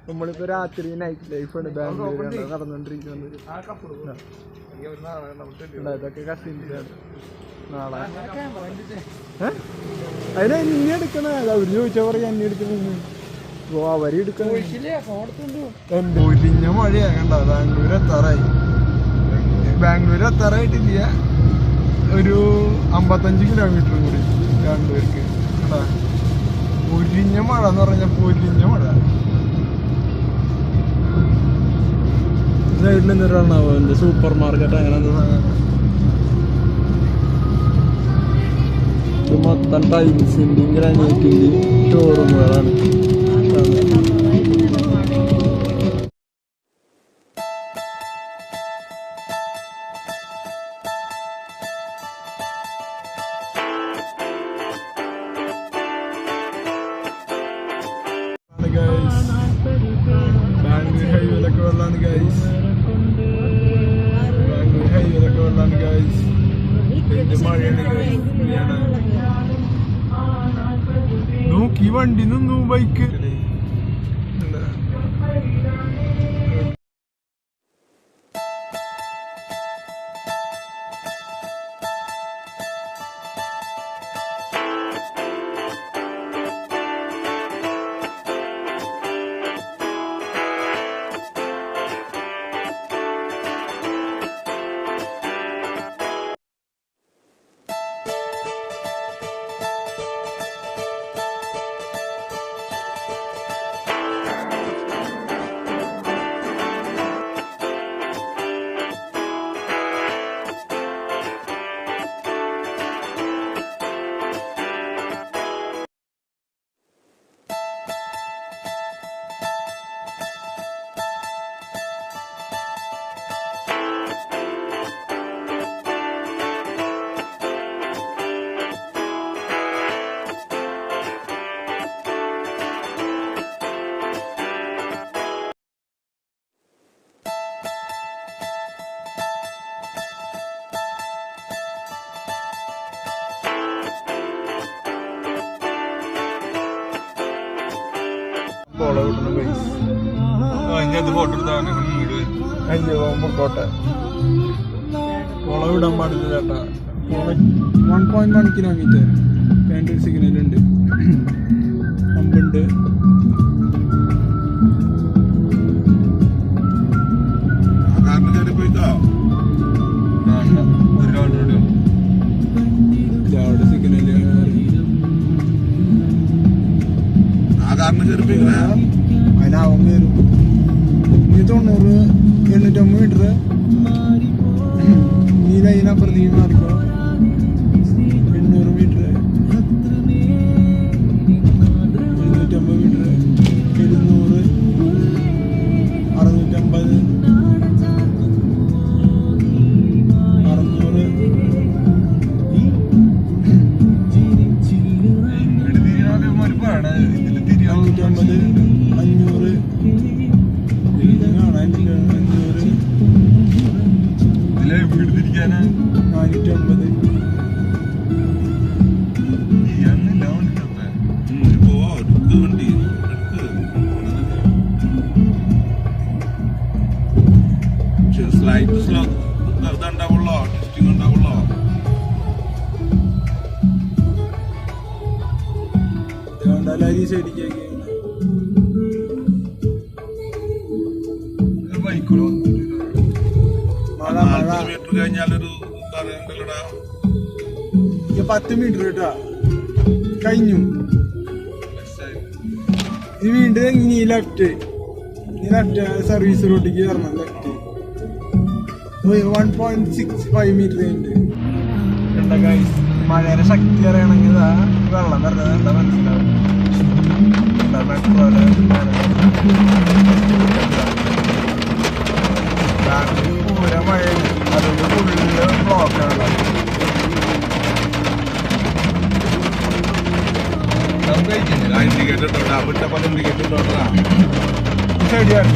നമ്മളിപ്പോ രാത്രി നൈറ്റ് ലൈഫാണ് ബാംഗ്ലൂർ നടന്നുകൊണ്ടിരിക്കുന്നത്. ഇതൊക്കെ കസിൻസാണ്. നാളെ അതിന് എന്നെ എടുക്കണേ, അവര് ചോദിച്ചാൽ പറയാം എന്നെ എടുക്കണെന്ന്. ഓ അവര് എടുക്കണ പൊരിഞ്ഞ മഴയാ. കണ്ട ബാംഗ്ലൂർ എത്താറായിട്ടില്ല, ഒരു 55 കിലോമീറ്റർ കൂടി ബാംഗ്ലൂർക്ക്. കണ്ടാ പൊരിഞ്ഞ മഴ എന്ന് പറഞ്ഞാൽ പൊരിഞ്ഞ മഴ. സൈഡിൽ നിന്നിട്ടാണാവോ എന്ത് സൂപ്പർ മാർക്കറ്റ് അങ്ങനെ എന്താ സാധനം. ഇത് മൊത്തം ടൈൽസിൻ്റെയും ഗ്രാനൈറ്റിൻ്റെയും ഷോറൂമുകളാണ്. ബാംഗ്ലൂർ ഹൈവേയിലൊക്കെ വെള്ളമാണ് ഗൈസ്. ബാംഗ്ലൂർ ഹൈവേയിലൊക്കെ വെള്ളമാണ് ഗൈസ്. എന്ത് മഴയാണ് ഗൈസ്. നോക്കി വണ്ടി നിന്നു ബൈക്ക്. പൊക്കോട്ടെ, വിടാൻ പാടില്ല ചേട്ടാ. 1.1 കിലോമീറ്റർ കാൻഡിൽ സിഗ്നലുണ്ട്, പമ്പുണ്ട്. അവിടെ സിഗ്നല് അതിനാവും കയറും. 90-850 മീറ്റർ ഈ ലൈനപ്പുറത്തേക്ക് മാറിക്കോ. 800 metre, 750 metre, 700, 650, 600, 450, 500, 450. കഴിഞ്ഞാലൊരു 10 മീറ്റർ കേട്ടാ കഴിഞ്ഞു. ഈ വീണ്ടും നീ ലെഫ്റ്റ് സർവീസ് റോഡിലേക്ക് കയറണം. ലെഫ്റ്റ് 1.65 മീറ്റർ ഉണ്ട്. മഴയുടെ ശക്തി അറിയണമെങ്കിൽ വെള്ളം വരുന്നത് എന്താ മനസ്സിലാവും. മെട്രോയില് പൂര മഴയാണ്, അതിന് ഫുള്ള് ബ്ലോക്കാണ്. ശരിയാണ്.